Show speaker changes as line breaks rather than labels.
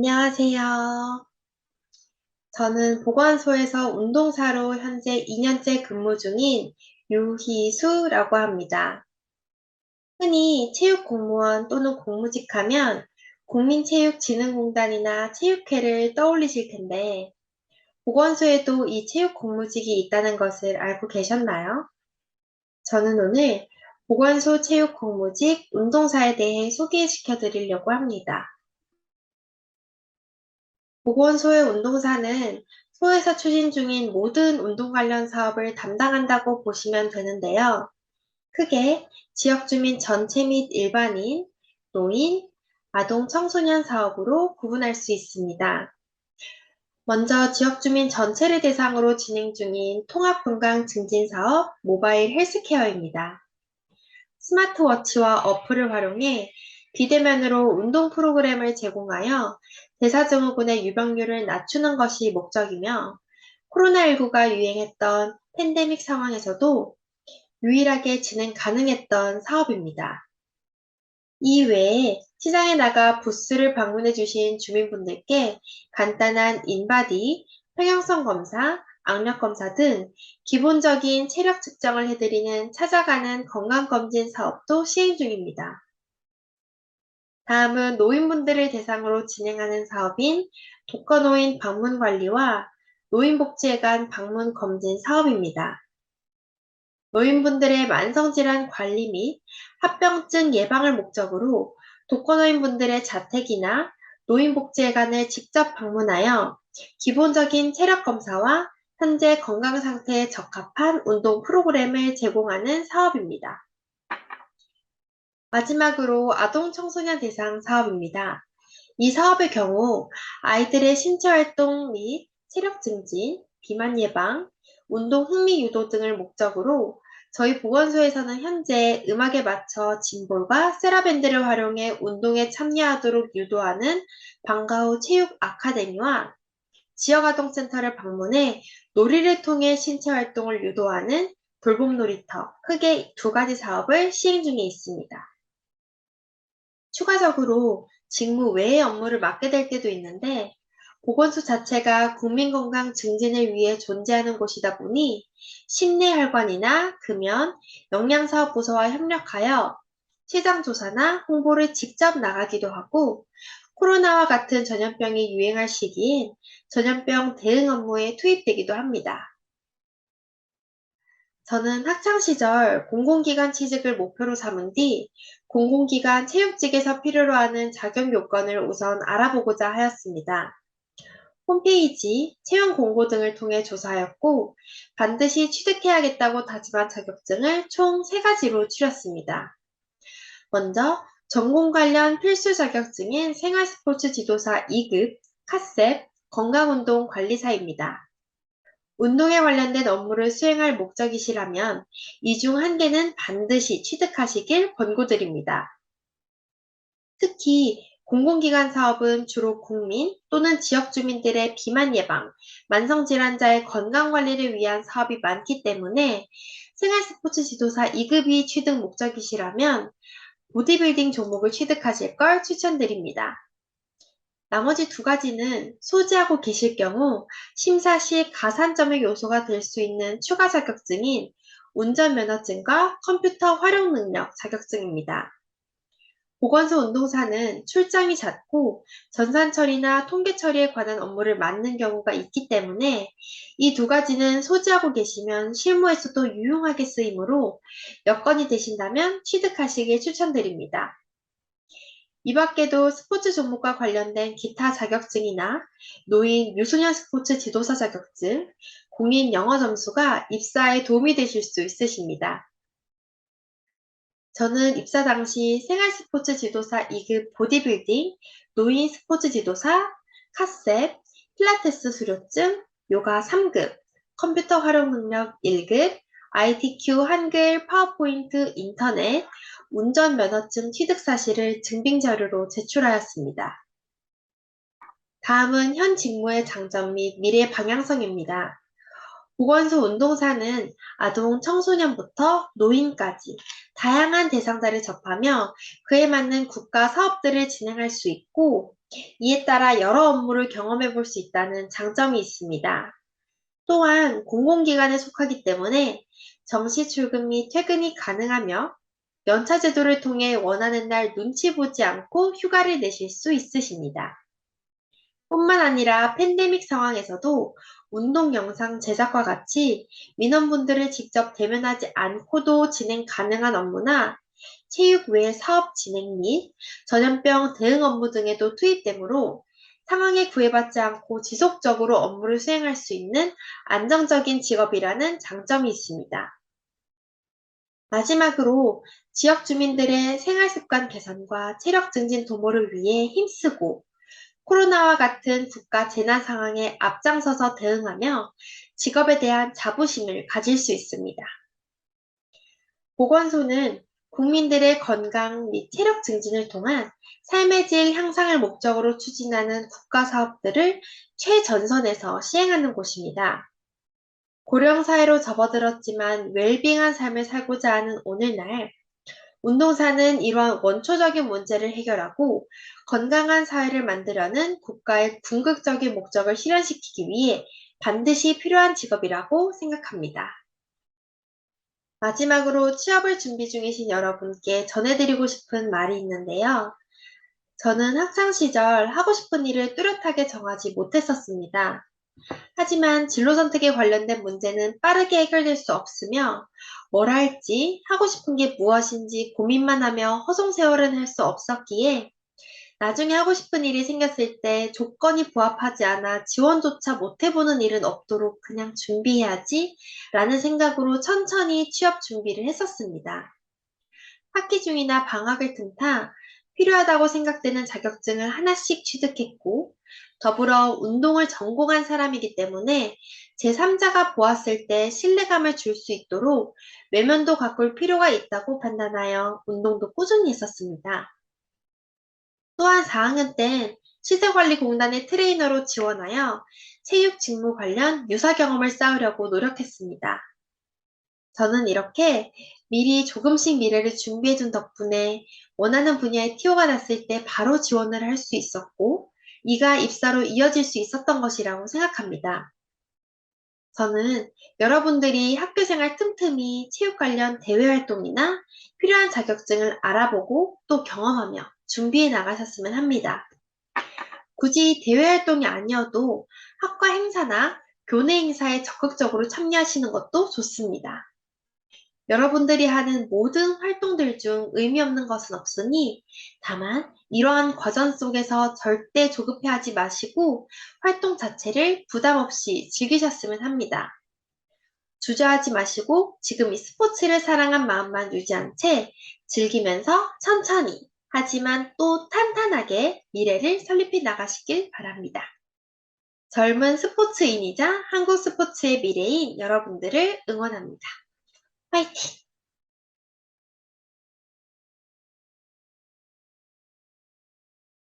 안녕하세요. 저는 보건소에서 운동사로 현재 2년째 근무 중인 유희수라고 합니다. 흔히 체육공무원 또는 공무직 하면 국민체육진흥공단이나 체육회를 떠올리실 텐데, 보건소에도 이 체육공무직이 있다는 것을 알고 계셨나요? 저는 오늘 보건소 체육공무직 운동사에 대해 소개시켜 드리려고 합니다. 보건소의 운동사는 소에서 추진 중인 모든 운동 관련 사업을 담당한다고 보시면 되는데요. 크게 지역 주민 전체 및 일반인, 노인, 아동 청소년 사업으로 구분할 수 있습니다. 먼저 지역 주민 전체를 대상으로 진행 중인 통합건강 증진 사업 모바일 헬스케어입니다. 스마트워치와 어플을 활용해 비대면으로 운동 프로그램을 제공하여 대사증후군의 유병률을 낮추는 것이 목적이며, 코로나19가 유행했던 팬데믹 상황에서도 유일하게 진행 가능했던 사업입니다. 이외에 시장에 나가 부스를 방문해 주신 주민분들께 간단한 인바디, 평형성 검사, 악력 검사 등 기본적인 체력 측정을 해드리는 찾아가는 건강검진 사업도 시행 중입니다. 다음은 노인분들을 대상으로 진행하는 사업인 독거노인 방문 관리와 노인복지회관 방문 검진 사업입니다. 노인분들의 만성질환 관리 및 합병증 예방을 목적으로 독거노인분들의 자택이나 노인복지회관을 직접 방문하여 기본적인 체력 검사와 현재 건강 상태에 적합한 운동 프로그램을 제공하는 사업입니다. 마지막으로 아동 청소년 대상 사업입니다. 이 사업의 경우 아이들의 신체 활동 및 체력 증진, 비만 예방, 운동 흥미 유도 등을 목적으로 저희 보건소에서는 현재 음악에 맞춰 짐볼과 세라밴드를 활용해 운동에 참여하도록 유도하는 방과후 체육 아카데미와 지역아동센터를 방문해 놀이를 통해 신체 활동을 유도하는 돌봄 놀이터, 크게 두 가지 사업을 시행 중에 있습니다. 추가적으로 직무 외의 업무를 맡게 될 때도 있는데, 보건소 자체가 국민건강 증진을 위해 존재하는 곳이다 보니 심내혈관이나 금연, 영양사업부서와 협력하여 시장조사나 홍보를 직접 나가기도 하고, 코로나와 같은 전염병이 유행할 시기엔 전염병 대응 업무에 투입되기도 합니다. 저는 학창시절 공공기관 취직을 목표로 삼은 뒤 공공기관 체육직에서 필요로 하는 자격 요건을 우선 알아보고자 하였습니다. 홈페이지, 채용 공고 등을 통해 조사하였고, 반드시 취득해야겠다고 다짐한 자격증을 총 3가지로 추렸습니다. 먼저 전공 관련 필수 자격증인 생활스포츠 지도사 2급, 카셉, 건강운동 관리사입니다. 운동에 관련된 업무를 수행할 목적이시라면 이 중 한 개는 반드시 취득하시길 권고드립니다. 특히 공공기관 사업은 주로 국민 또는 지역 주민들의 비만 예방, 만성질환자의 건강관리를 위한 사업이 많기 때문에 생활스포츠 지도사 2급이 취득 목적이시라면 보디빌딩 종목을 취득하실 걸 추천드립니다. 나머지 2가지는 소지하고 계실 경우 심사 시 가산점의 요소가 될 수 있는 추가 자격증인 운전면허증과 컴퓨터 활용 능력 자격증입니다. 보건소 운동사는 출장이 잦고 전산 처리나 통계 처리에 관한 업무를 맡는 경우가 있기 때문에 이 2가지는 소지하고 계시면 실무에서도 유용하게 쓰이므로 여건이 되신다면 취득하시길 추천드립니다. 이 밖에도 스포츠 종목과 관련된 기타 자격증이나 노인 유소년 스포츠 지도사 자격증, 공인 영어 점수가 입사에 도움이 되실 수 있으십니다. 저는 입사 당시 생활스포츠 지도사 2급 보디빌딩, 노인 스포츠 지도사, 카셉, 필라테스 수료증, 요가 3급, 컴퓨터 활용 능력 1급, ITQ 한글, 파워포인트, 인터넷, 운전면허증 취득 사실을 증빙 자료로 제출하였습니다. 다음은 현 직무의 장점 및 미래 방향성입니다. 보건소 운동사는 아동 청소년부터 노인까지 다양한 대상자를 접하며 그에 맞는 국가 사업들을 진행할 수 있고, 이에 따라 여러 업무를 경험해 볼 수 있다는 장점이 있습니다. 또한 공공기관에 속하기 때문에 정시 출근 및 퇴근이 가능하며 연차 제도를 통해 원하는 날 눈치 보지 않고 휴가를 내실 수 있으십니다. 뿐만 아니라 팬데믹 상황에서도 운동 영상 제작과 같이 민원분들을 직접 대면하지 않고도 진행 가능한 업무나 체육 외 사업 진행 및 전염병 대응 업무 등에도 투입되므로 상황에 구애받지 않고 지속적으로 업무를 수행할 수 있는 안정적인 직업이라는 장점이 있습니다. 마지막으로 지역 주민들의 생활습관 개선과 체력 증진 도모를 위해 힘쓰고 코로나와 같은 국가 재난 상황에 앞장서서 대응하며 직업에 대한 자부심을 가질 수 있습니다. 보건소는 국민들의 건강 및 체력 증진을 통한 삶의 질 향상을 목적으로 추진하는 국가 사업들을 최전선에서 시행하는 곳입니다. 고령 사회로 접어들었지만 웰빙한 삶을 살고자 하는 오늘날 운동사는 이러한 원초적인 문제를 해결하고 건강한 사회를 만들려는 국가의 궁극적인 목적을 실현시키기 위해 반드시 필요한 직업이라고 생각합니다. 마지막으로 취업을 준비 중이신 여러분께 전해드리고 싶은 말이 있는데요. 저는 학창 시절 하고 싶은 일을 뚜렷하게 정하지 못했었습니다. 하지만 진로 선택에 관련된 문제는 빠르게 해결될 수 없으며 뭘 할지 하고 싶은 게 무엇인지 고민만 하며 허송세월은 할 수 없었기에 나중에 하고 싶은 일이 생겼을 때 조건이 부합하지 않아 지원조차 못 해보는 일은 없도록 그냥 준비해야지 라는 생각으로 천천히 취업 준비를 했었습니다. 학기 중이나 방학을 틈타 필요하다고 생각되는 자격증을 하나씩 취득했고, 더불어 운동을 전공한 사람이기 때문에 제3자가 보았을 때 신뢰감을 줄 수 있도록 외면도 가꿀 필요가 있다고 판단하여 운동도 꾸준히 했었습니다. 또한 4학년 땐 시설관리공단의 트레이너로 지원하여 체육 직무 관련 유사 경험을 쌓으려고 노력했습니다. 저는 이렇게 미리 조금씩 미래를 준비해둔 덕분에 원하는 분야에 티오가 났을 때 바로 지원을 할 수 있었고, 이가 입사로 이어질 수 있었던 것이라고 생각합니다. 저는 여러분들이 학교생활 틈틈이 체육 관련 대외 활동이나 필요한 자격증을 알아보고 또 경험하며 준비해 나가셨으면 합니다. 굳이 대외 활동이 아니어도 학과 행사나 교내 행사에 적극적으로 참여하시는 것도 좋습니다. 여러분들이 하는 모든 활동들 중 의미 없는 것은 없으니 다만 이러한 과정 속에서 절대 조급해하지 마시고 활동 자체를 부담 없이 즐기셨으면 합니다. 주저하지 마시고 지금 이 스포츠를 사랑한 마음만 유지한 채 즐기면서 천천히 하지만 또 탄탄하게 미래를 설립해 나가시길 바랍니다. 젊은 스포츠인이자 한국 스포츠의 미래인 여러분들을 응원합니다. 화이팅!